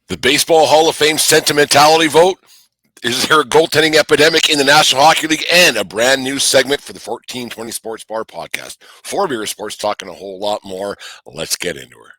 The Baseball Hall of Fame Sentimentality vote. Is there a goaltending epidemic in the National Hockey League? And a brand new segment for the 1420 Sports Bar podcast. 4 Beer Sports talking a whole lot more. Let's get into her.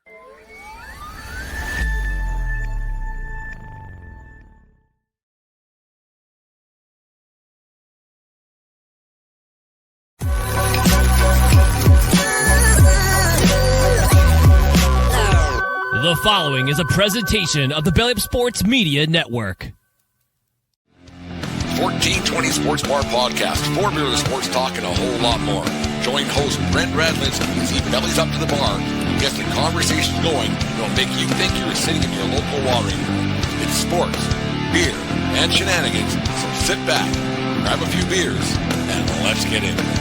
The following is a presentation of the Belly Up Sports Media Network. 1420 Sports Bar Podcast. 4 Beer Sports talking a whole lot more. Join host Brent Radlinsky as he bellies up to the bar and gets the conversation going that'll make you think you're sitting in your local watering hole. It's sports, beer, and shenanigans. So sit back, grab a few beers, and let's get into it.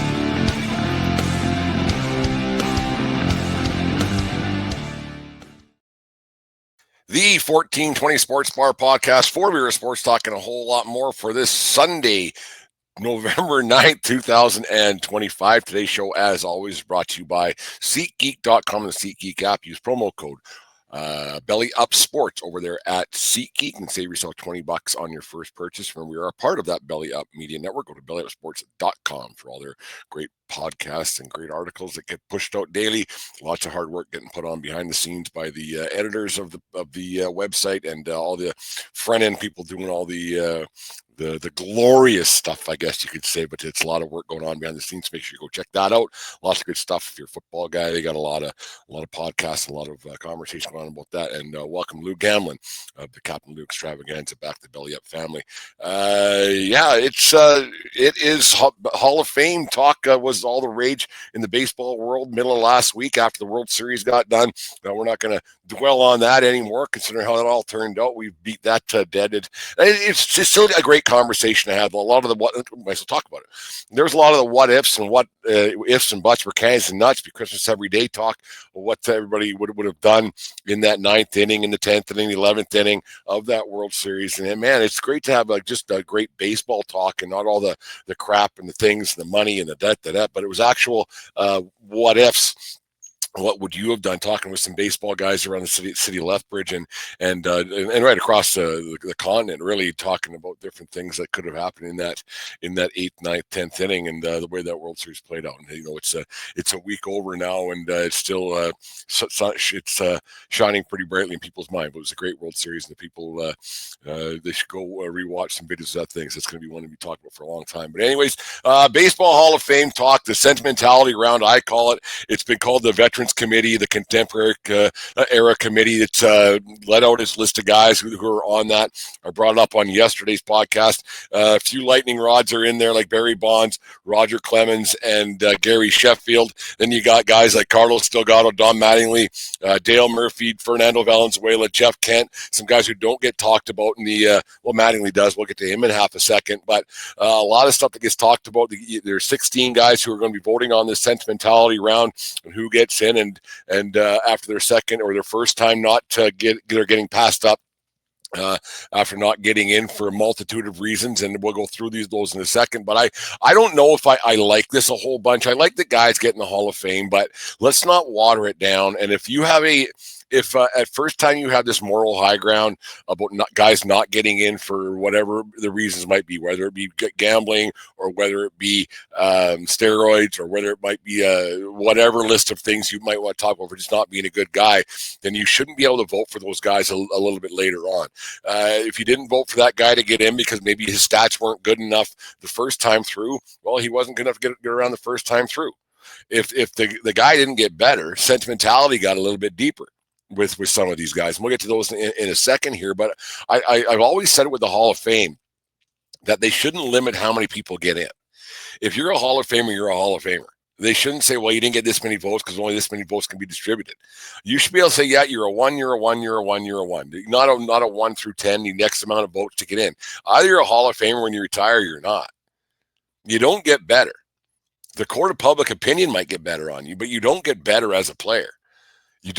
The 1420 Sports Bar Podcast, 4 Beer Sports talking a whole lot more for this Sunday, November 9th, 2025. Today's show, as always, is brought to you by SeatGeek.com and the SeatGeek app. Use promo code Belly Up Sports over there at SeatGeek and save yourself $20 on your first purchase. Remember, we are a part of that Belly Up Media Network. Go to bellyupsports.com for all their great podcasts and great articles that get pushed out daily. Lots of hard work getting put on behind the scenes by the editors of the website and all the front end people doing all the glorious stuff, I guess you could say, but it's a lot of work going on behind the scenes. Make sure you go check that out. Lots of good stuff. If you're a football guy, they got a lot of podcasts, a lot of conversation going on about that. And welcome Lou Gamlin of the Captain Lou Extravaganza back to the Belly Up family. It is Hall of Fame talk was all the rage in the baseball world middle of last week after the World Series got done. We're not going to dwell on that anymore, considering how it all turned out. We beat that dead. It's just still a great conversation to have. A lot of the what I still talk about it. There's a lot of the what ifs and what ifs and buts were cans and nuts. Be Christmas every day talk of what everybody would have done in that 9th inning, in the 10th inning, the 11th inning of that World Series. And man, it's great to have just a great baseball talk and not all the crap and the things, and the money and the debt, but it was actual what ifs. What would you have done? Talking with some baseball guys around the city of Lethbridge and right across the continent, really talking about different things that could have happened in that 8th, 9th, 10th inning, and the way that World Series played out. And it's a week over now, and it's still it's shining pretty brightly in people's mind. But it was a great World Series, and the people they should go rewatch some videos of that things. It's going to be one to be talked about for a long time. But anyways, Baseball Hall of Fame talk, the sentimentality round, I call it. It's been called the Veterans Committee, the Contemporary Era Committee. That's let out his list of guys who are on that. I brought it up on yesterday's podcast. A few lightning rods are in there, like Barry Bonds, Roger Clemens, and Gary Sheffield. Then you got guys like Carlos Delgado, Don Mattingly, Dale Murphy, Fernando Valenzuela, Jeff Kent, some guys who don't get talked about in the Mattingly does. We'll get to him in half a second. But a lot of stuff that gets talked about. There's 16 guys who are going to be voting on this sentimentality round and who gets in, and after their second or their first time they're getting passed up after not getting in for a multitude of reasons, and we'll go through those in a second. But I don't know if I like this a whole bunch. I like the guys getting the Hall of Fame, but let's not water it down. And if you have if at first time you have this moral high ground about guys not getting in for whatever the reasons might be, whether it be gambling or whether it be steroids or whether it might be whatever list of things you might want to talk about for just not being a good guy, then you shouldn't be able to vote for those guys a little bit later on. If you didn't vote for that guy to get in because maybe his stats weren't good enough the first time through, well, he wasn't good enough to get around the first time through. If the guy didn't get better, sentimentality got a little bit deeper with some of these guys. And we'll get to those in a second here, but I've always said it with the Hall of Fame that they shouldn't limit how many people get in. If you're a Hall of Famer, you're a Hall of Famer. They shouldn't say, well, you didn't get this many votes because only this many votes can be distributed. You should be able to say, yeah, you're a 1, you're a 1, you're a 1, you're a 1. Not a 1 through 10, you need X amount of votes to get in. Either you're a Hall of Famer when you retire or you're not. You don't get better. The court of public opinion might get better on you, but you don't get better as a player. Your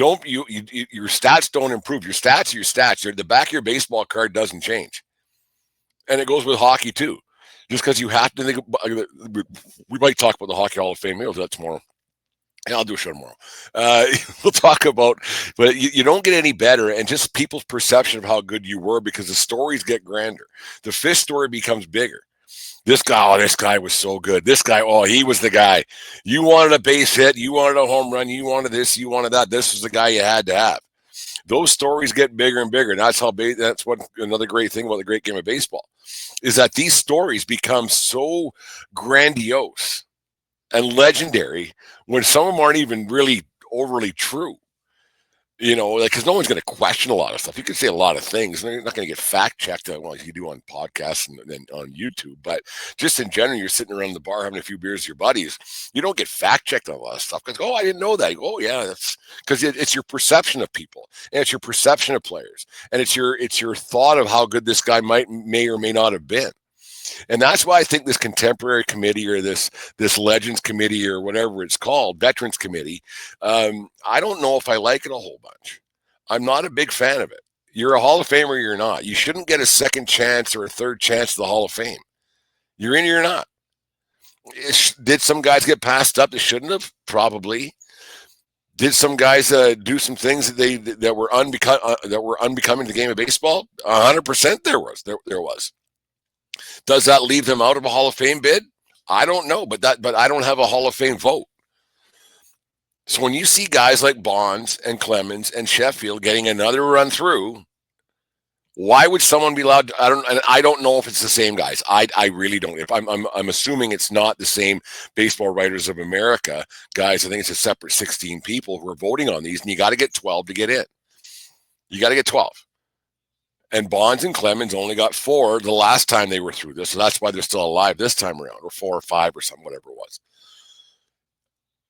stats don't improve. Your stats are your stats. The back of your baseball card doesn't change. And it goes with hockey too. Just because you have to think, we might talk about the Hockey Hall of Fame. Maybe we'll do that tomorrow. Yeah, I'll do a show tomorrow. We'll talk about, but you don't get any better, and just people's perception of how good you were because the stories get grander. The fish story becomes bigger. This guy was so good. This guy, oh, he was the guy. You wanted a base hit, you wanted a home run, you wanted this, you wanted that. This was the guy you had to have. Those stories get bigger and bigger. And that's what another great thing about the great game of baseball is that these stories become so grandiose and legendary when some of them aren't even really overly true. Because no one's going to question a lot of stuff. You can say a lot of things, and you're not going to get fact checked like you do on podcasts and on YouTube. But just in general, you're sitting around the bar having a few beers with your buddies. You don't get fact checked on a lot of stuff because, I didn't know that. Oh, yeah, that's because it's your perception of people, and it's your perception of players, and it's your thought of how good this guy may or may not have been. And that's why I think this contemporary committee or this legends committee or whatever it's called, veterans committee, I don't know if I like it a whole bunch. I'm not a big fan of it. You're a Hall of Famer or you're not. You shouldn't get a second chance or a third chance to the Hall of Fame. You're in or you're not. Did some guys get passed up that shouldn't have? Probably. Did some guys do some things that were unbecoming to the game of baseball? 100% there was. Does that leave them out of a Hall of Fame bid? I don't know, but I don't have a Hall of Fame vote. So when you see guys like Bonds and Clemens and Sheffield getting another run through, why would someone be allowed to, I don't know if it's the same guys. I really don't. If I'm assuming it's not the same Baseball Writers of America guys. I think it's a separate 16 people who are voting on these, and you got to get 12 to get in. You got to get 12. And Bonds and Clemens only got 4 the last time they were through this. So that's why they're still alive this time around, or 4 or 5 or something, whatever it was.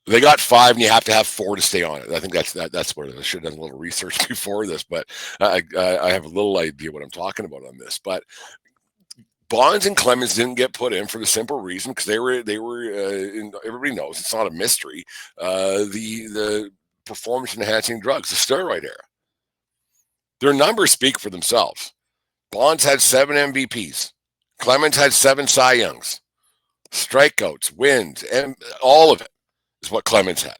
They got 5, and you have to have 4 to stay on it. I think that's what it is. I should have done a little research before this, but I have a little idea what I'm talking about on this. But Bonds and Clemens didn't get put in for the simple reason because they were everybody knows it's not a mystery. The performance enhancing drugs, the steroid era. Their numbers speak for themselves. Bonds had 7 MVPs. Clemens had 7 Cy Youngs. Strikeouts, wins, and all of it is what Clemens had.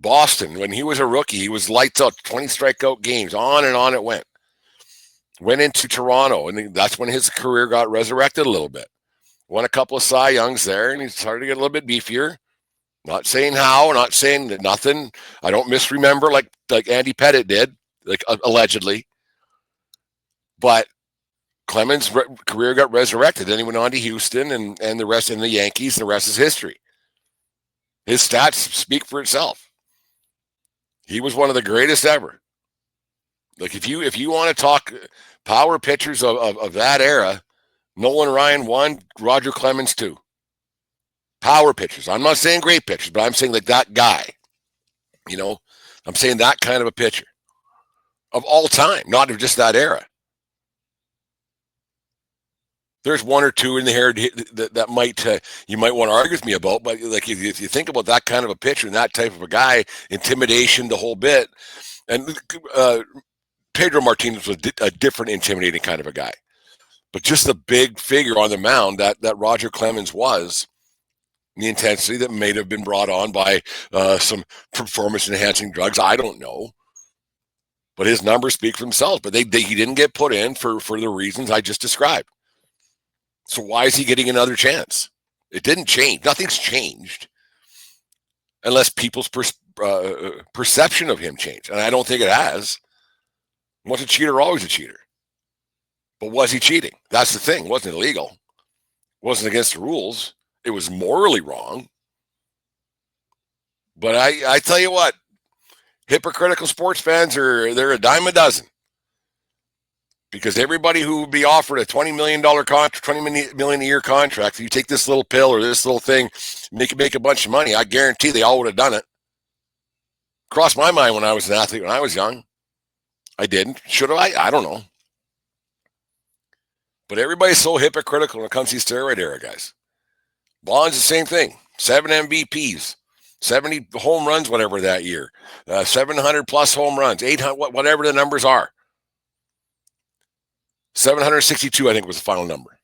Boston, when he was a rookie, he was lights out, 20 strikeout games, on and on it went. Went into Toronto, and that's when his career got resurrected a little bit. Won a couple of Cy Youngs there, and he started to get a little bit beefier. Not saying how, not saying that nothing. I don't misremember like Andy Pettitte did, like allegedly. But Clemens' career got resurrected. Then he went on to Houston and the rest in the Yankees, and the rest is history. His stats speak for itself. He was one of the greatest ever. Like if you want to talk power pitchers of that era, Nolan Ryan 1, Roger Clemens 2. Power pitchers. I'm not saying great pitchers, but I'm saying like that guy. I'm saying that kind of a pitcher of all time, not of just that era. There's 1 or 2 in the hair that might you might want to argue with me about, but like if you think about that kind of a pitcher and that type of a guy, intimidation, the whole bit, and Pedro Martinez was a different intimidating kind of a guy, but just the big figure on the mound that Roger Clemens was. The intensity that may have been brought on by some performance-enhancing drugs, I don't know. But his numbers speak for themselves. But he didn't get put in for the reasons I just described. So why is he getting another chance? It didn't change. Nothing's changed. Unless people's perception of him changed. And I don't think it has. Once a cheater, always a cheater. But was he cheating? That's the thing. It wasn't illegal. It wasn't against the rules. It was morally wrong. But I tell you what, hypocritical sports fans they're a dime a dozen. Because everybody who would be offered a $20 million contract, $20 million a year contract, if you take this little pill or this little thing, make a bunch of money, I guarantee they all would have done it. Crossed my mind when I was an athlete when I was young. I didn't. Should have I? I don't know. But everybody's so hypocritical when it comes to these steroid era guys. Bonds, the same thing. 7 MVPs, 70 home runs, whatever that year, 700 plus home runs, 800, whatever the numbers are. 762, I think, was the final number.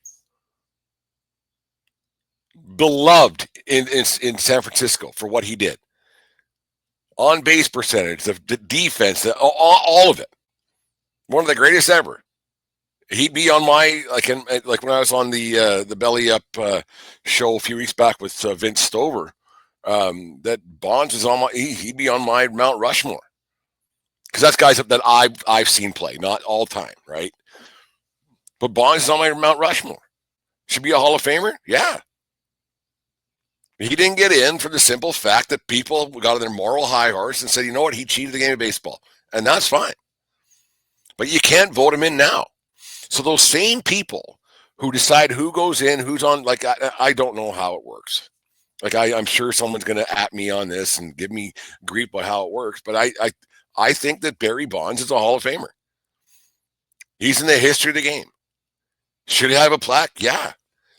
beloved in San Francisco for what he did. On base percentage, the defense, all of it. One of the greatest ever. He'd be on my like when I was on the Belly Up show a few weeks back with Vince Stover. That Bonds is on my. He'd be on my Mount Rushmore because that's guys that I've seen play, not all time, right? But Bonds is on my Mount Rushmore. Should be a Hall of Famer, yeah. He didn't get in for the simple fact that people got on their moral high horse and said, you know what, he cheated the game of baseball, and that's fine. But you can't vote him in now. So those same people who decide who goes in, who's on, like, I don't know how it works. Like, I'm sure someone's going to at me on this and give me grief about how it works. But I think that Barry Bonds is a Hall of Famer. He's in the history of the game. Should he have a plaque? Yeah.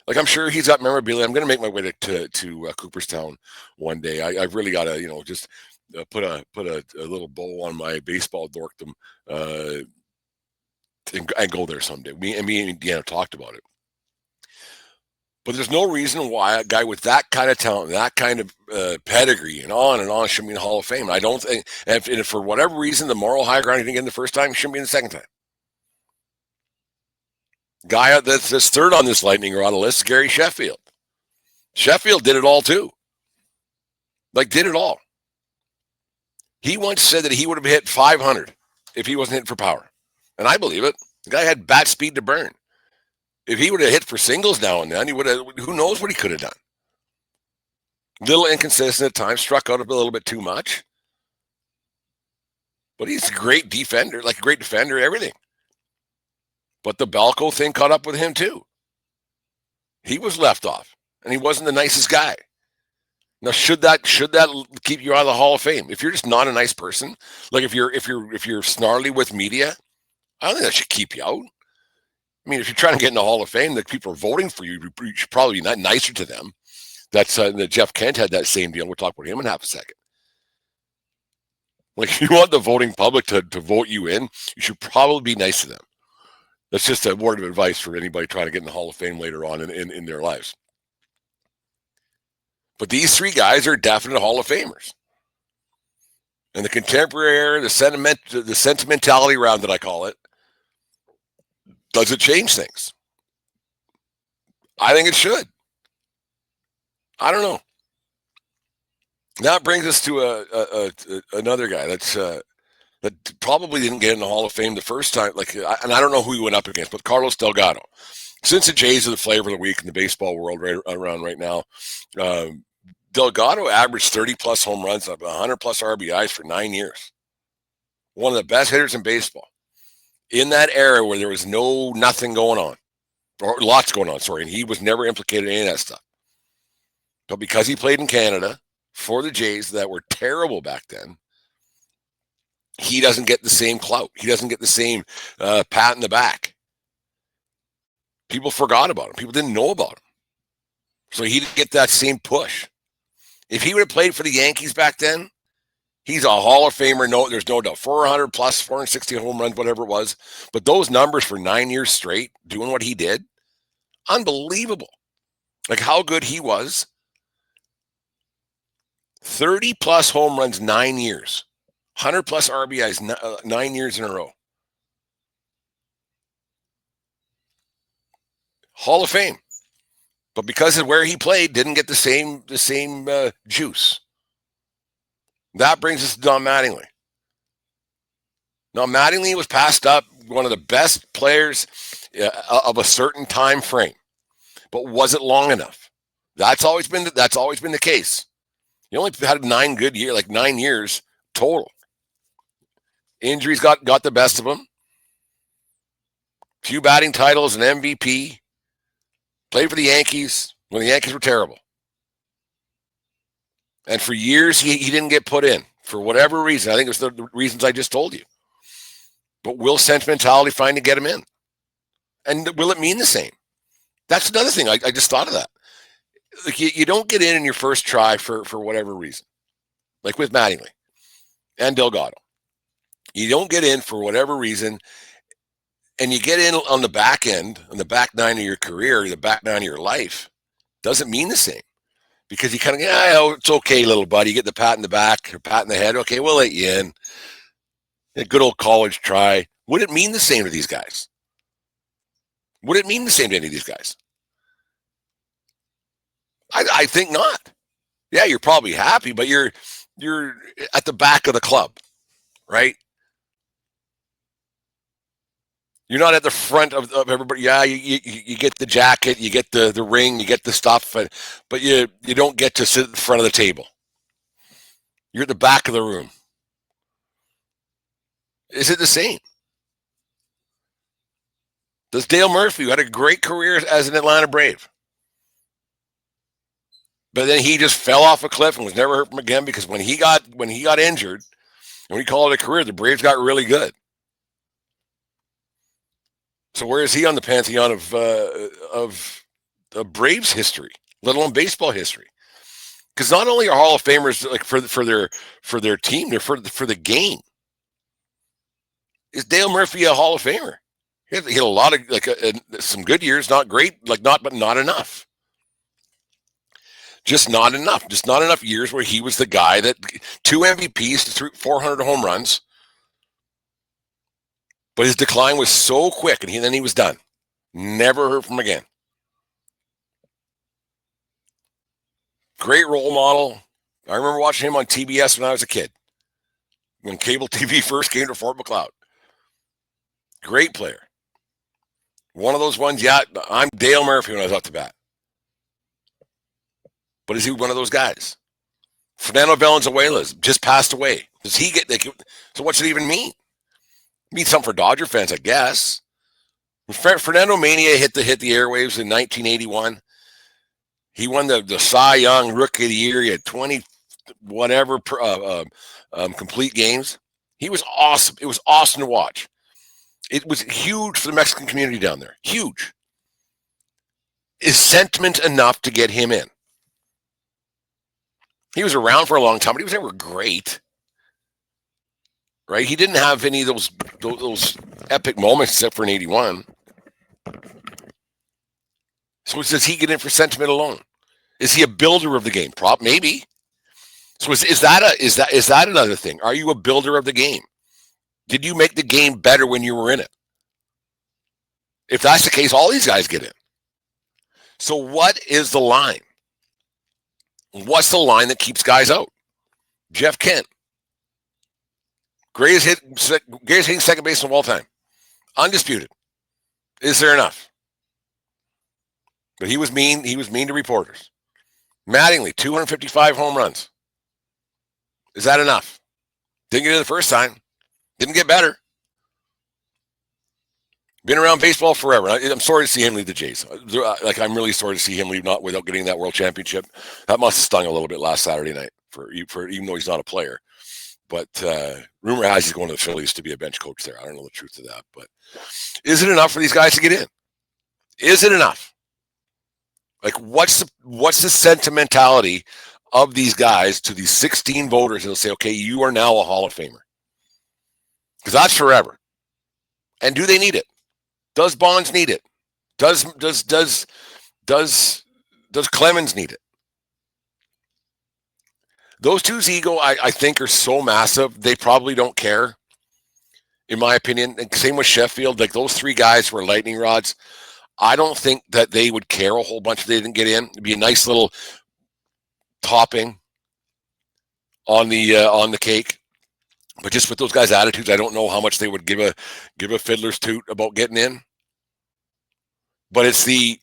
Like, I'm sure he's got memorabilia. I'm going to make my way to Cooperstown one day. I've really got to, just put a little bow on my baseball dorkdom and go there someday. Me and Deanna talked about it. But there's no reason why a guy with that kind of talent, that kind of pedigree, and on should be in the Hall of Fame. I don't think, and if for whatever reason the moral high ground he didn't get in the first time, he shouldn't be in the second time. Guy that's third on this lightning rod list is Gary Sheffield. Sheffield did it all too. Like, did it all. He once said that he would have hit 500 if he wasn't hitting for power. And I believe it. The guy had bat speed to burn. If he would have hit for singles now and then, he would have, who knows what he could have done. Little inconsistent at times, struck out a little bit too much. But he's a great defender, everything. But the Balco thing caught up with him too. He was left off, and he wasn't the nicest guy. Now, should that keep you out of the Hall of Fame? If you're just not a nice person, like if you're snarly with media, I don't think that should keep you out. I mean, if you're trying to get in the Hall of Fame, the people are voting for you, you should probably be nicer to them. That's Jeff Kent had that same deal. We'll talk about him in half a second. Like, if you want the voting public to vote you in, you should probably be nice to them. That's just a word of advice for anybody trying to get in the Hall of Fame later on in their lives. But these three guys are definite Hall of Famers. And the contemporary era, the sentimentality round that I call it, does it change things? I think it should. I don't know. That brings us to another guy that probably didn't get in the Hall of Fame the first time. And I don't know who he went up against, but Carlos Delgado. Since the Jays are the flavor of the week in the baseball world right now, Delgado averaged 30-plus home runs, 100-plus RBIs for 9 years. One of the best hitters in baseball. In that era where there was nothing going on, or lots going on, and he was never implicated in any of that stuff. But because he played in Canada for the Jays that were terrible back then, he doesn't get the same clout. He doesn't get the same pat in the back. People forgot about him. People didn't know about him. So he didn't get that same push. If he would have played for the Yankees back then, he's a Hall of Famer. No, there's no doubt. 400 plus, 460 home runs, whatever it was. But those numbers for 9 years straight, doing what he did, unbelievable. Like how good he was. 30 plus home runs, 9 years. 100 plus RBIs, 9 years in a row. Hall of Fame. But because of where he played, didn't get the same juice. That brings us to Don Mattingly. Now, Mattingly was passed up, one of the best players of a certain time frame. But was it long enough? That's always been the case. He only had 9 good years, like 9 years total. Injuries got the best of him. Few batting titles, an MVP. Played for the Yankees when the Yankees were terrible. And for years, he didn't get put in for whatever reason. I think it was the reasons I just told you. But will sentimentality find to get him in? And will it mean the same? That's another thing. I just thought of that. Like you don't get in your first try for whatever reason. Like with Mattingly and Delgado. You don't get in for whatever reason. And you get in on the back end, on the back 9 of your career, the back 9 of your life, doesn't mean the same. because you kind of, it's okay, little buddy. You get the pat in the back or pat in the head. Okay, we'll let you in. A good old college try. Would it mean the same to these guys? Would it mean the same to any of these guys? I think not. Yeah, you're probably happy, but you're at the back of the club, right? You're not at the front of everybody. Yeah, you get the jacket, you get the ring, you get the stuff, but you don't get to sit at the front of the table. You're at the back of the room. Is it the same? Does Dale Murphy, who had a great career as an Atlanta Brave, but then he just fell off a cliff and was never heard from again because when he got injured, and we call it a career, the Braves got really good. So where is he on the pantheon of Braves history, let alone baseball history? Because not only are Hall of Famers like for their team, they're for the game. Is Dale Murphy a Hall of Famer? He had a lot of some good years, not great, but not enough. Just not enough. Just not enough years where he was the guy that 2 MVPs, 400 home runs. But his decline was so quick, and then he was done. Never heard from him again. Great role model. I remember watching him on TBS when I was a kid, when cable TV first came to Fort McLeod. Great player. One of those ones, yeah, I'm Dale Murphy when I was up to bat. But is he one of those guys? Fernando Valenzuela just passed away. Does he get? So what's it even mean? It means something for Dodger fans, I guess. Fernando Mania hit the airwaves in 1981. He won the Cy Young Rookie of the Year. He had 20 whatever complete games. He was awesome. It was awesome to watch. It was huge for the Mexican community down there. Huge. Is sentiment enough to get him in? He was around for a long time, but he was never great. Right? He didn't have any of those epic moments except for in 81. So does he get in for sentiment alone? Is he a builder of the game? Maybe. So is that another thing? Are you a builder of the game? Did you make the game better when you were in it? If that's the case, all these guys get in. So what is the line? What's the line that keeps guys out? Jeff Kent. Greatest hitting second baseman of all time. Undisputed. Is there enough? But he was mean. He was mean to reporters. Mattingly, 255 home runs. Is that enough? Didn't get it the first time. Didn't get better. Been around baseball forever. I'm sorry to see him leave the Jays. I'm really sorry to see him leave without getting that World Championship. That must have stung a little bit last Saturday night for even though he's not a player. But rumor has he's going to the Phillies to be a bench coach there. I don't know the truth of that. But is it enough for these guys to get in? Is it enough? Like, what's the sentimentality of these guys to these 16 voters that'll say, okay, you are now a Hall of Famer? Because that's forever. And do they need it? Does Bonds need it? Does Clemens need it? Those two's ego, I think, are so massive, they probably don't care, in my opinion. And same with Sheffield. Like, those three guys were lightning rods. I don't think that they would care a whole bunch if they didn't get in. It'd be a nice little topping on the cake. But just with those guys' attitudes, I don't know how much they would give a fiddler's toot about getting in. But it's the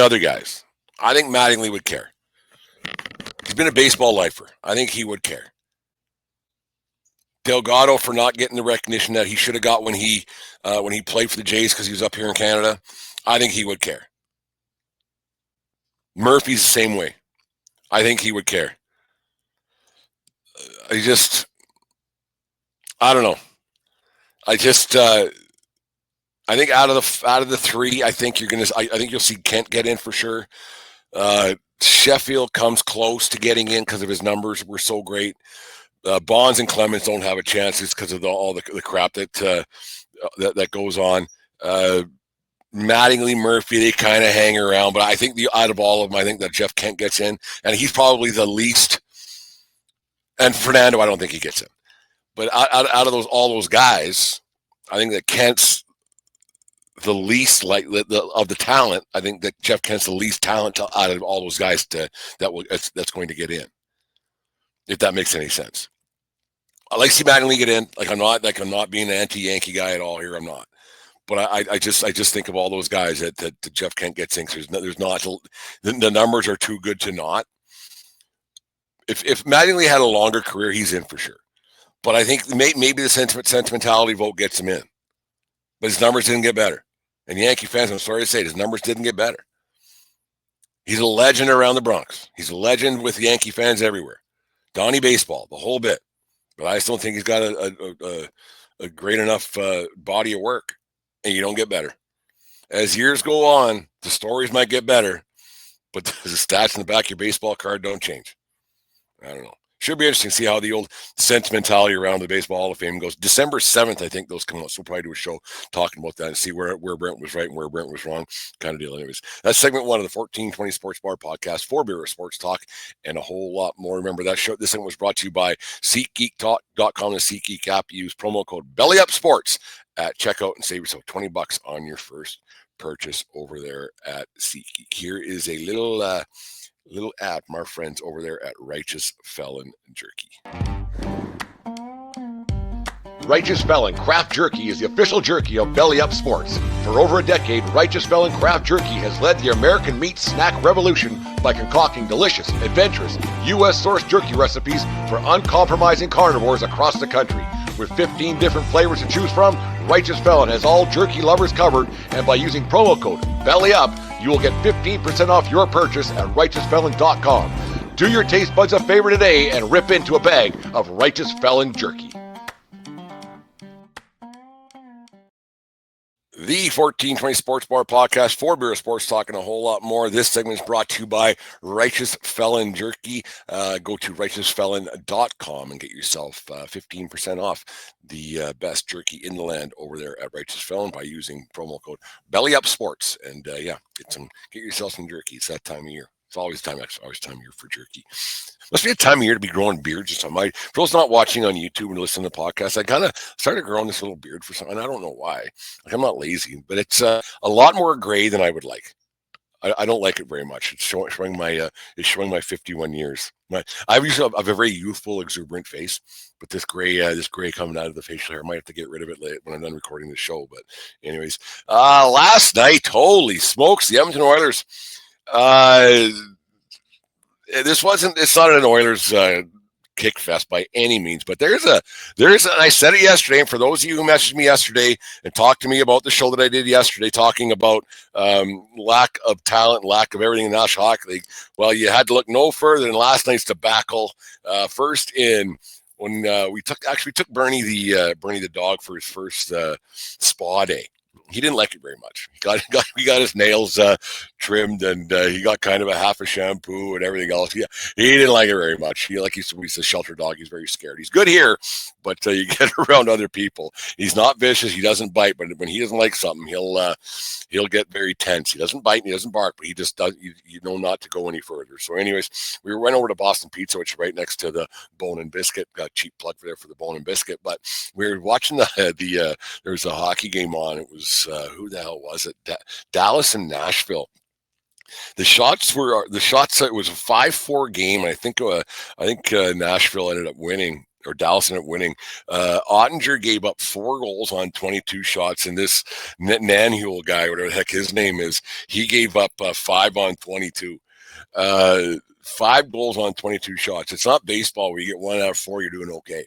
other guys. I think Mattingly would care. He's been a baseball lifer. I think he would care. Delgado for not getting the recognition that he should have got when he played for the Jays because he was up here in Canada. I think he would care. Murphy's the same way. I think he would care. I don't know. I think out of the three, I think you'll see Kent get in for sure. Sheffield comes close to getting in because of his numbers were so great. Bonds and Clemens don't have a chance. It's because of all the crap that goes on. Mattingly, Murphy, they kind of hang around. But I think out of all of them, I think that Jeff Kent gets in. And he's probably the least. And Fernando, I don't think he gets in. But out of all those guys, I think that Kent's the least of the talent. I think that Jeff Kent's the least talent out of all those guys that's going to get in. If that makes any sense. I like to see Mattingly get in. I'm not being an anti-Yankee guy at all here. I'm not. But I just think of all those guys that Jeff Kent gets in. There's not the numbers are too good to not. If Mattingly had a longer career, he's in for sure. But I think maybe the sentimentality vote gets him in. But his numbers didn't get better. And Yankee fans, I'm sorry to say, his numbers didn't get better. He's a legend around the Bronx. He's a legend with Yankee fans everywhere. Donnie Baseball, the whole bit. But I just don't think he's got a great enough body of work. And you don't get better. As years go on, the stories might get better, but the stats in the back of your baseball card don't change. I don't know. Should be interesting to see how the old sentimentality around the Baseball Hall of Fame goes. December 7th, I think those come out. So we'll probably do a show talking about that and see where Brent was right and where Brent was wrong kind of deal. Anyways, that's segment 1 of the 1420 Sports Bar podcast, 4 beer sports talk, and a whole lot more. Remember that show. This one was brought to you by SeatGeek.com, the SeatGeek app. Use promo code BellyUpSports at checkout and save yourself $20 on your first purchase over there at SeatGeek. Here is a little ad from our friends over there at Righteous Felon Jerky. Righteous Felon Craft Jerky is the official jerky of Belly Up Sports. For over a decade, Righteous Felon Craft Jerky has led the American meat snack revolution by concocting delicious, adventurous, U.S.-sourced jerky recipes for uncompromising carnivores across the country. With 15 different flavors to choose from, Righteous Felon has all jerky lovers covered, and by using promo code BELLYUP, you will get 15% off your purchase at RighteousFelon.com. Do your taste buds a favor today and rip into a bag of Righteous Felon jerky. The 1420 Sports Bar podcast, 4 beer sports talk, and a whole lot more. This segment is brought to you by Righteous Felon Jerky. Go to righteousfelon.com and get yourself 15% off the best jerky in the land over there at Righteous Felon by using promo code BellyUpSports. And get yourself some jerky. It's that time of year. It's always time of year for jerky. Must be a time of year to be growing beards or something. For those not watching on YouTube and listening to podcasts, I kind of started growing this little beard for something. I don't know why. I'm not lazy, but it's a lot more gray than I would like. I don't like it very much. It's showing my 51 years. I have a very youthful, exuberant face, but this gray coming out of the facial hair, I might have to get rid of it when I'm done recording the show. But anyways, last night, holy smokes, the Edmonton Oilers. It's not an Oilers kick fest by any means, but and I said it yesterday, and for those of you who messaged me yesterday and talked to me about the show that I did yesterday, talking about lack of talent, lack of everything in the National Hockey League, well, you had to look no further than last night's debacle. First in when we took Bernie the dog for his first spa day. He didn't like it very much. He got his nails trimmed, and he got kind of a half a shampoo and everything else. He didn't like it very much. He's a shelter dog. He's very scared. He's good here, but you get around other people. He's not vicious. He doesn't bite, but when he doesn't like something, he'll get very tense. He doesn't bite and he doesn't bark, but he just does. You know not to go any further. So, anyways, we went over to Boston Pizza, which is right next to the Bone and Biscuit. Got a cheap plug for the Bone and Biscuit, but we were watching there was a hockey game on. It was who the hell was it? Dallas and Nashville. The shots. It was a 5-4 game. And I think Nashville ended up winning, or Dallas ended up winning. Ottinger gave up 4 goals on 22 shots, and this Nanhule guy, whatever the heck his name is, he gave up 5 on 22. 5 goals on 22 shots. It's not baseball where you get 1 out of 4, you're doing okay.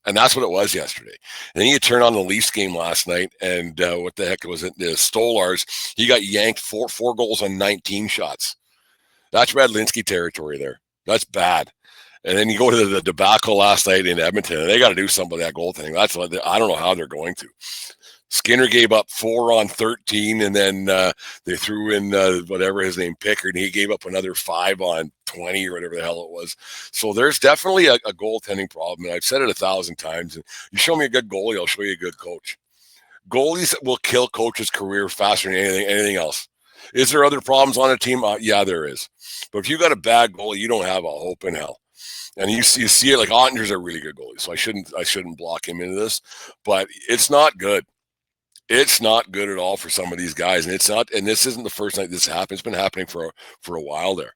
And that's what it was yesterday. And then you turn on the Leafs game last night, and what the heck was it? The Stolars, he got yanked 4 goals on 19 shots. That's Radlinsky territory there. That's bad. And then you go to the debacle last night in Edmonton, and they got to do something with that goaltending. I don't know how they're going to. Skinner gave up 4 on 13, and then they threw in whatever his name, Pickard, and he gave up another 5 on 20 or whatever the hell it was. So there's definitely a goaltending problem, and I've said it 1,000 times. And you show me a good goalie, I'll show you a good coach. Goalies will kill coaches' career faster than anything else. Is there other problems on a team? Yeah, there is. But if you got a bad goalie, you don't have a hope in hell. And you see it like Ottinger's a really good goalie, so I shouldn't block him into this. But it's not good. It's not good at all for some of these guys, and it's not. And this isn't the first night this happened. It's been happening for a while there.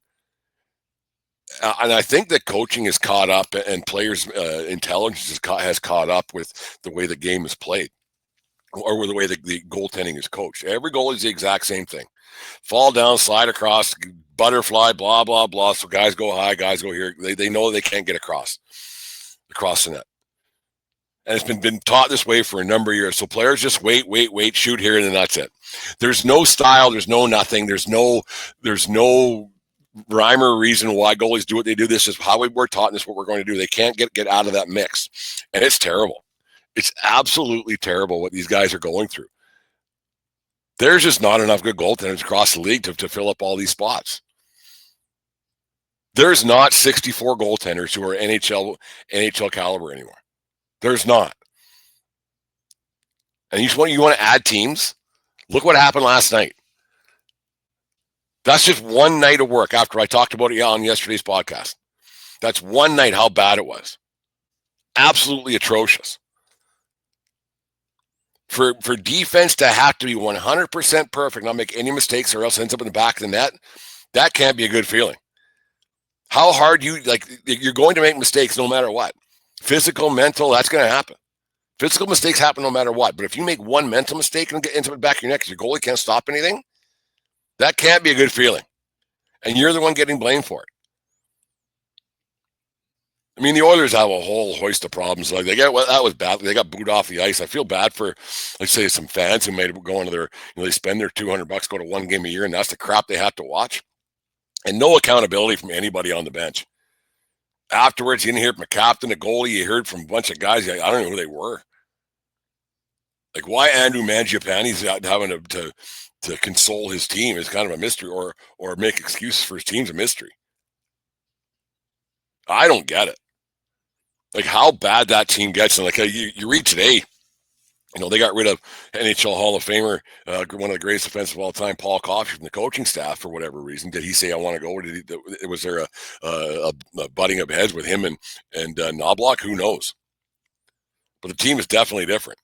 And I think that coaching is caught up, and players' intelligence has caught up with the way the game is played, or with the way the goaltending is coached. Every goal is the exact same thing: fall down, slide across, butterfly, blah blah blah. So guys go high, guys go here. They know they can't get across the net, and it's been taught this way for a number of years. So players just wait, shoot here, and then that's it. There's no style. There's no nothing. There's no rhyme or reason why goalies do what they do. This is how we're taught, and this is what we're going to do. They can't get out of that mix, and it's terrible. It's absolutely terrible what these guys are going through. There's just not enough good goaltenders across the league to fill up all these spots. There's not 64 goaltenders who are NHL caliber anymore. There's not. And you want to add teams? Look what happened last night. That's just one night of work after I talked about it on yesterday's podcast. That's one night how bad it was. Absolutely atrocious. For defense to have to be 100% perfect, not make any mistakes or else ends up in the back of the net, that can't be a good feeling. How hard you're going to make mistakes no matter what. Physical, mental, that's going to happen. Physical mistakes happen no matter what. But if you make one mental mistake and get into the back of your neck because your goalie can't stop anything, that can't be a good feeling. And you're the one getting blamed for it. I mean, the Oilers have a whole host of problems. Like that was bad. They got booed off the ice. I feel bad for, let's say, some fans who might go into their, they spend their $200, go to one game a year, and that's the crap they have to watch. And no accountability from anybody on the bench. Afterwards, you didn't hear from a captain, a goalie. You heard from a bunch of guys. I don't know who they were. Like, why Andrew Mangiapane's having to console his team is kind of a mystery, or make excuses for his team's a mystery. I don't get it. Like, how bad that team gets. And like you read today, they got rid of NHL Hall of Famer, one of the greatest defensive of all time, Paul Coffey, from the coaching staff for whatever reason. Did he say, I want to go? Was there a butting of heads with him and Knobloch? Who knows? But the team is definitely different.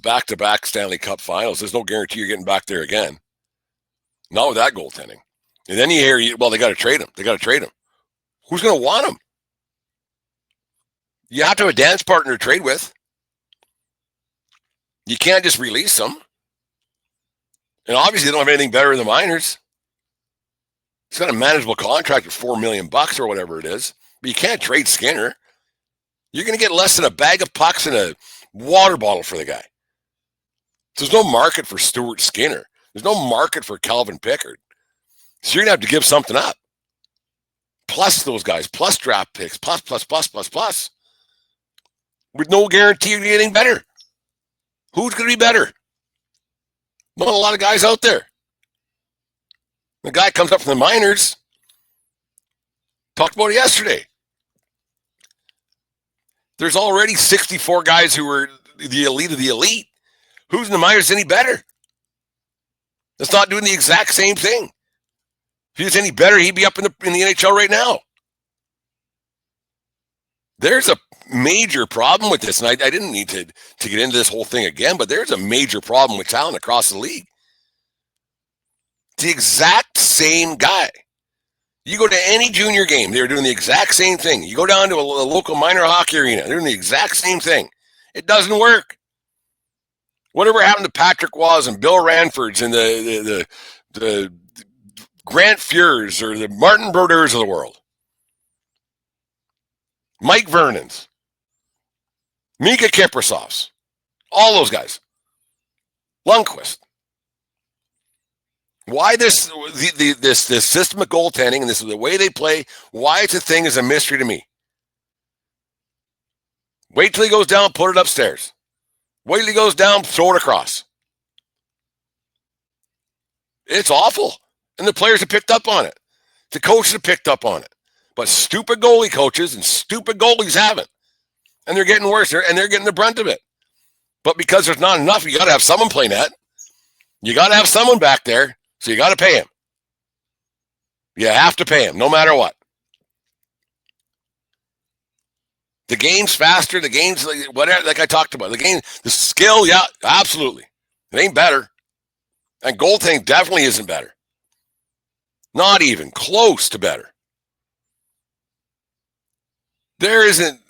Back-to-back Stanley Cup finals. There's no guarantee you're getting back there again. Not with that goaltending. And then you hear, they got to trade him. They got to trade him. Who's going to want him? You have to have a dance partner to trade with. You can't just release them. And obviously they don't have anything better in the minors. He's got a manageable contract of $4 million or whatever it is. But you can't trade Skinner. You're going to get less than a bag of pucks and a water bottle for the guy. There's no market for Stuart Skinner. There's no market for Calvin Pickard. So you're going to have to give something up. Plus those guys, plus draft picks, plus. With no guarantee of getting better. Who's going to be better? Not a lot of guys out there. The guy comes up from the minors. Talked about it yesterday. There's already 64 guys who are the elite of the elite. Who's in the minors any better? That's not doing the exact same thing. If he was any better, he'd be up in the NHL right now. There's a major problem with this, and I didn't need to get into this whole thing again, but there's a major problem with talent across the league. It's the exact same guy. You go to any junior game, they're doing the exact same thing. You go down to a local minor hockey arena, they're doing the exact same thing. It doesn't work. Whatever happened to Patrick Waugh and Bill Ranfords and the Grant Fures or the Martin Brodeurs of the world? Mike Vernon's, Mika Kiprasov's, all those guys. Lundqvist. Why this system of goaltending and this is the way they play, why it's a thing is a mystery to me. Wait till he goes down, put it upstairs. Wait till he goes down, throw it across. It's awful. And the players have picked up on it. The coaches have picked up on it. But stupid goalie coaches and stupid goalies haven't. And they're getting worse. And they're getting the brunt of it. But because there's not enough, you got to have someone play net. You got to have someone back there, so you got to pay him. You have to pay him, no matter what. The game's faster. The game's whatever, like I talked about. The skill, yeah, absolutely. It ain't better. And goaltending definitely isn't better. Not even close to better. There isn't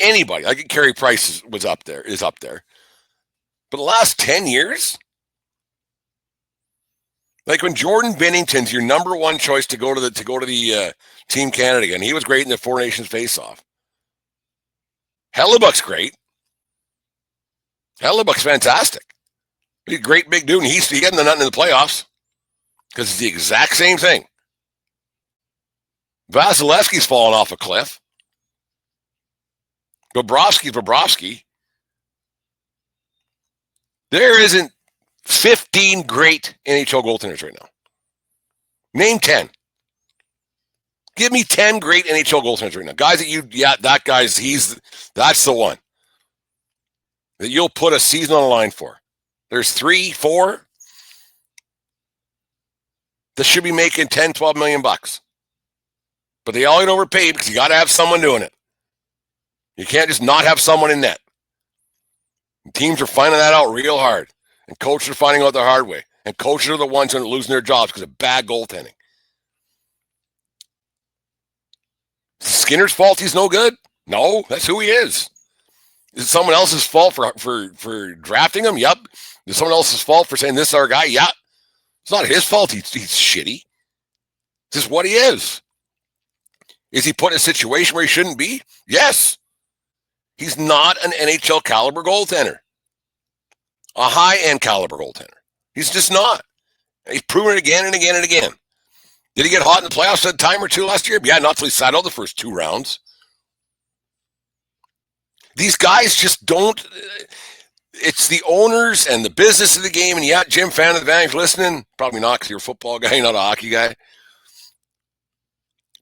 anybody. I think Carey Price is up there. But the last 10 years, like when Jordan Binnington's your number one choice to go to the Team Canada again, he was great in the Four Nations face-off. Hellebuck's great. Hellebuck's fantastic. He's a great big dude, and he's getting the nut in the playoffs because it's the exact same thing. Vasilevsky's fallen off a cliff. Bobrovsky. There isn't 15 great NHL goaltenders right now. Name 10. Give me 10 great NHL goaltenders right now. Guys that's the one that you'll put a season on the line for. There's 3, 4 that should be making 10, 12 million bucks. But they all get overpaid because you got to have someone doing it. You can't just not have someone in net. And teams are finding that out real hard. And coaches are finding out the hard way. And coaches are the ones who are losing their jobs because of bad goaltending. Skinner's fault he's no good? No, that's who he is. Is it someone else's fault for drafting him? Yep. Is it someone else's fault for saying this is our guy? Yeah. It's not his fault he's shitty. It's just what he is. Is he put in a situation where he shouldn't be? Yes. He's not an NHL caliber goaltender. A high-end caliber goaltender. He's just not. He's proven it again and again and again. Did he get hot in the playoffs a time or two last year? Yeah, not till he sat out the first 2 rounds. These guys just don't. It's the owners and the business of the game. And yeah, Jim, fan of the Vantage, listening. Probably not because you're a football guy, not a hockey guy.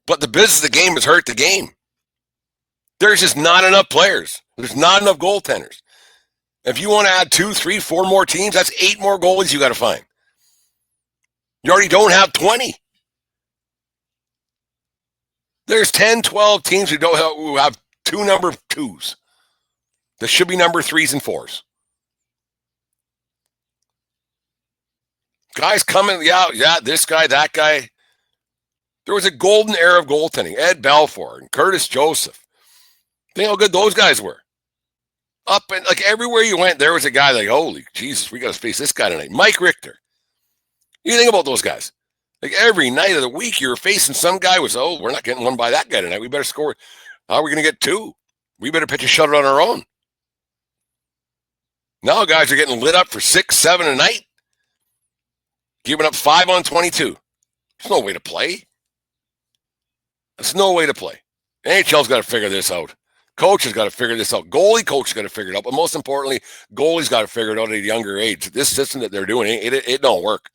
But the business of the game has hurt the game. There's just not enough players. There's not enough goaltenders. If you want to add 2, 3, 4 more teams, that's 8 more goalies you got to find. You already don't have 20. There's 10, 12 teams who have 2 number 2s. There should be number 3s and 4s. Guys coming, yeah, this guy, that guy. There was a golden era of goaltending. Ed Belfour and Curtis Joseph. Think how good those guys were. Up and like everywhere you went, there was a guy like, holy Jesus, we got to face this guy tonight. Mike Richter. You think about those guys. Like every night of the week, you were facing some guy was, we're not getting one by that guy tonight. We better score. How are we going to get 2? We better pitch a shutout on our own. Now guys are getting lit up for 6, 7 a night. Giving up 5 on 22. There's no way to play. There's no way to play. NHL's got to figure this out. Coach has got to figure this out. Goalie coach has got to figure it out. But most importantly, goalie's got to figure it out at a younger age. This system that they're doing, it don't work.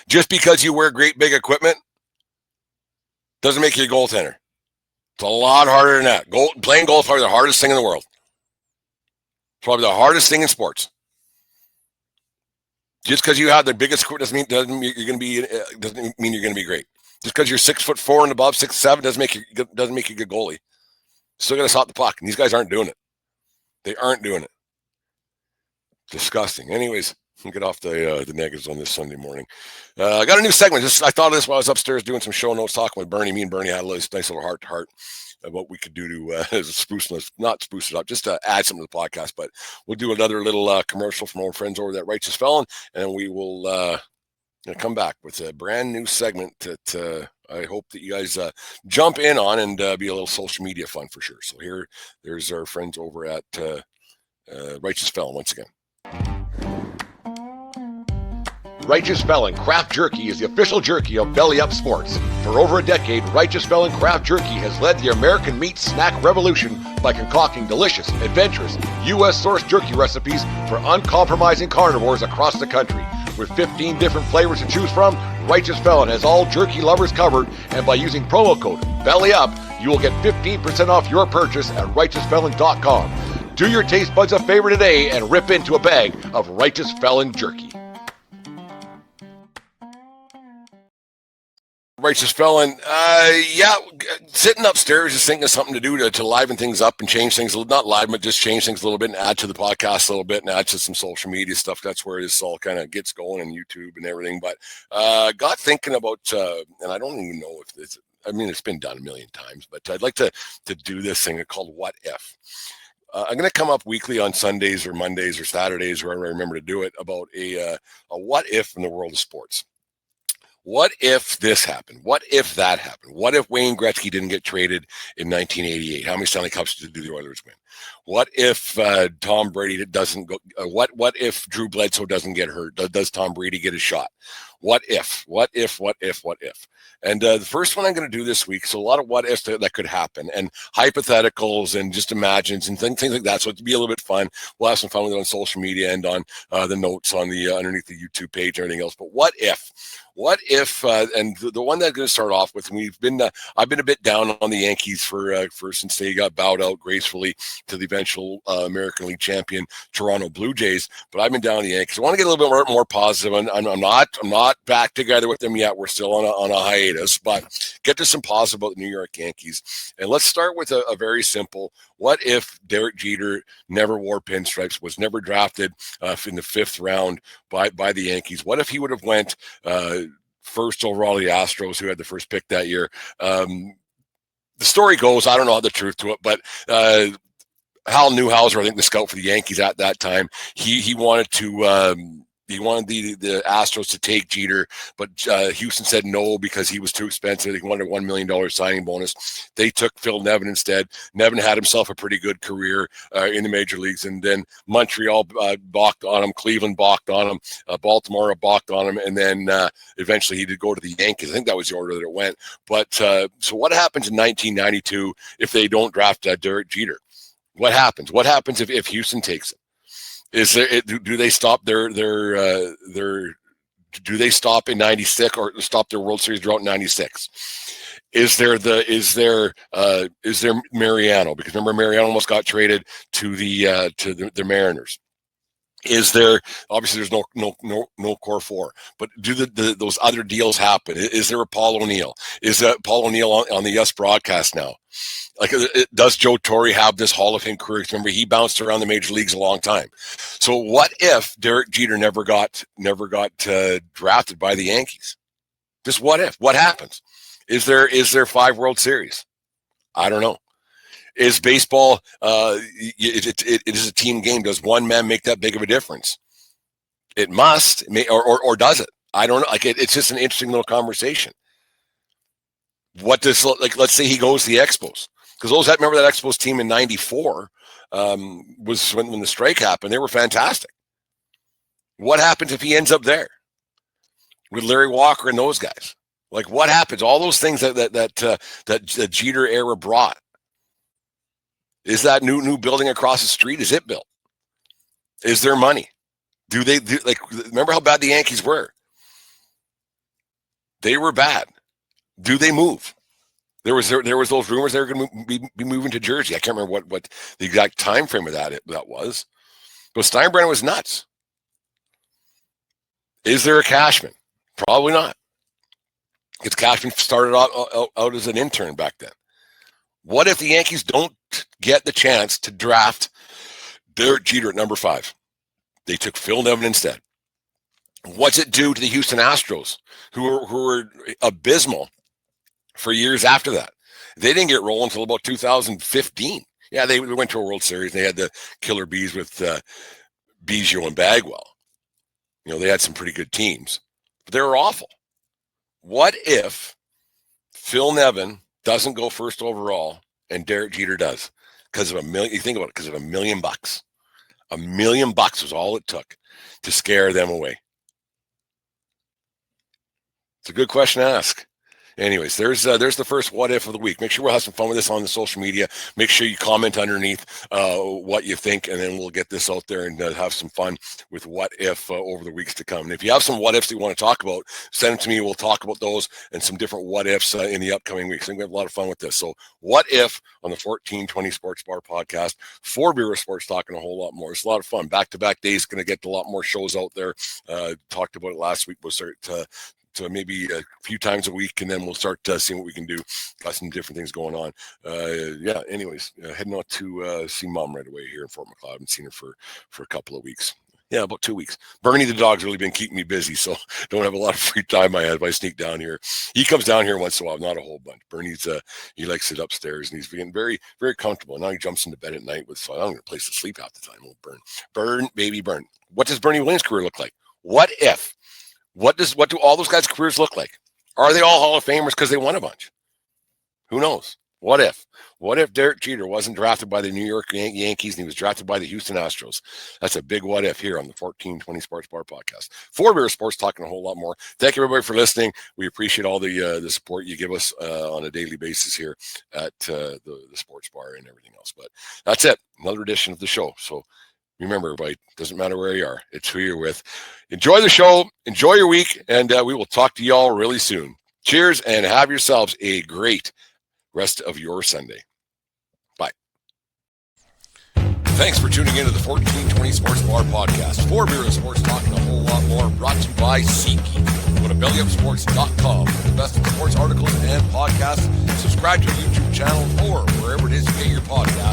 Just because you wear great big equipment doesn't make you a goaltender. It's a lot harder than that. Playing goal is probably the hardest thing in the world. It's probably the hardest thing in sports. Just because you have the biggest equipment doesn't mean you're going to be great. Just because you're 6'4" and above, 6'7" doesn't make you a good goalie. Still got to stop the puck, and these guys aren't doing it. They aren't doing it. Disgusting. Anyways, we'll get off the negatives on this Sunday morning. I got a new segment. I thought of this while I was upstairs doing some show notes, talking with Bernie. Me and Bernie had a nice little heart-to-heart of what we could do to spruce it up, just to add something to the podcast. But we'll do another little commercial from our friends over at Righteous Felon, and we will come back with a brand new segment that I hope that you guys jump in on and be a little social media fun for sure. So there's our friends over at Righteous Felon once again. Righteous Felon Craft Jerky is the official jerky of Belly Up Sports. For over a decade, Righteous Felon Craft Jerky has led the American meat snack revolution by concocting delicious, adventurous, U.S.-sourced jerky recipes for uncompromising carnivores across the country. With 15 different flavors to choose from, Righteous Felon has all jerky lovers covered, and by using promo code BELLYUP, you will get 15% off your purchase at righteousfelon.com. Do your taste buds a favor today and rip into a bag of Righteous Felon Jerky. Righteous Felon, sitting upstairs just thinking of something to do to liven things up and change things, not liven, but just change things a little bit and add to the podcast a little bit and add to some social media stuff. That's where this all kind of gets going on YouTube and everything. But got thinking about, and I don't even know if this, it's been done a million times, but I'd like to do this thing called What If. I'm going to come up weekly on Sundays or Mondays or Saturdays, wherever I remember to do it, about a what if in the world of sports. What if this happened? What if that happened? What if Wayne Gretzky didn't get traded in 1988? How many Stanley Cups did the Oilers win? What if Tom Brady doesn't go? What if Drew Bledsoe doesn't get hurt? Does Tom Brady get a shot? What if? What if? What if? What if? And the first one I'm going to do this week, so a lot of what ifs that could happen, and hypotheticals, and just imagines, and things like that. So it'll be a little bit fun. We'll have some fun with it on social media and on the notes on the underneath the YouTube page and everything else. But what if? What if? And the one that I'm going to start off with, I've been a bit down on the Yankees for since they got bowed out gracefully to the eventual American League champion Toronto Blue Jays. But I've been down on the Yankees. I want to get a little bit more positive. I'm not back together with them yet. We're still on a hiatus. But get to some positive about the New York Yankees. And let's start with a very simple. What if Derek Jeter never wore pinstripes, was never drafted in the 5th round by the Yankees? What if he would have went first overall, the Astros, who had the first pick that year? The story goes, I don't know the truth to it, but Hal Newhouser, I think the scout for the Yankees at that time, he wanted to he wanted the Astros to take Jeter, but Houston said no because he was too expensive. He wanted a $1 million signing bonus. They took Phil Nevin instead. Nevin had himself a pretty good career in the major leagues, and then Montreal balked on him, Cleveland balked on him, Baltimore balked on him, and then eventually he did go to the Yankees. I think that was the order that it went. But so what happens in 1992 if they don't draft Derek Jeter? What happens? What happens if Houston takes him? Do they stop their do they stop in 96 or stop their World Series drought in 96? Is there Mariano? Because remember, Mariano almost got traded to the Mariners. Is there, obviously there's no core 4, but do those other deals happen? Is there a Paul O'Neill? Is Paul O'Neill on the Yes broadcast now? Like, does Joe Torre have this Hall of Fame career? Remember, he bounced around the major leagues a long time. So what if Derek Jeter never got drafted by the Yankees? Just what if? What happens? Is there 5 World Series? I don't know. Is baseball, it is a team game. Does one man make that big of a difference? It must, or does it? I don't know. Like, it's just an interesting little conversation. What does, like, let's say he goes to the Expos. Because those that remember that Expos team in 94 was when the strike happened. They were fantastic. What happens if he ends up there with Larry Walker and those guys? Like, what happens? All those things that Jeter era brought. Is that new building across the street? Is it built? Is there money? Remember how bad the Yankees were? They were bad. Do they move? There was those rumors they were going to be moving to Jersey. I can't remember what the exact time frame of that was. But Steinbrenner was nuts. Is there a Cashman? Probably not. Because Cashman started out as an intern back then. What if the Yankees don't get the chance to draft Derek Jeter at number 5? They took Phil Nevin instead. What's it do to the Houston Astros, who were abysmal for years after that? They didn't get rolling until about 2015. Yeah, they went to a World Series. They had the killer bees with Biggio and Bagwell. You know, they had some pretty good teams, but they were awful. What if Phil Nevin doesn't go first overall and Derek Jeter does? Because of $1 million. You think about it, because of $1 million. $1 million was all it took to scare them away. It's a good question to ask. Anyways, there's the first what if of the week. Make sure we'll have some fun with this on the social media. Make sure you comment underneath what you think, and then we'll get this out there and have some fun with what if over the weeks to come. And if you have some what ifs that you want to talk about, send them to me. We'll talk about those and some different what ifs in the upcoming weeks. I think we have a lot of fun with this. So what if on the 1420 Sports Bar podcast, 4 Beer Sports talking a whole lot more. It's a lot of fun. Back-to-back days, going to get a lot more shows out there. Talked about it last week. We'll start to maybe a few times a week, and then we'll start seeing what we can do. Got some different things going on. Anyways, heading out to see Mom right away here in Fort McLeod. I haven't seen her for a couple of weeks. Yeah, about 2 weeks. Bernie the dog's really been keeping me busy, so don't have a lot of free time I have. I sneak down here. He comes down here once in a while, not a whole bunch. Bernie's he likes it upstairs, and he's being very, very comfortable. Now he jumps into bed at night with, so I don't have a place to sleep half the time. Old Burn, baby Burn. What does Bernie Williams' career look like? What if? What do all those guys' careers look like? Are they all Hall of Famers because they won a bunch? Who knows? What if? What if Derek Jeter wasn't drafted by the New York Yankees and he was drafted by the Houston Astros? That's a big what if here on the 1420 Sports Bar podcast. 4 Beer Sports talking a whole lot more. Thank you, everybody, for listening. We appreciate all the support you give us on a daily basis here at the Sports Bar and everything else. But that's it. Another edition of the show. So remember, everybody, it doesn't matter where you are. It's who you're with. Enjoy the show. Enjoy your week. And we will talk to you all really soon. Cheers, and have yourselves a great rest of your Sunday. Bye. Thanks for tuning into the 1420 Sports Bar podcast. 4 Beer Sports talking a whole lot more. Brought to you by SeatGeek. Go to bellyupsports.com for the best of sports articles and podcasts. Subscribe to our YouTube channel or wherever it is you get your podcast.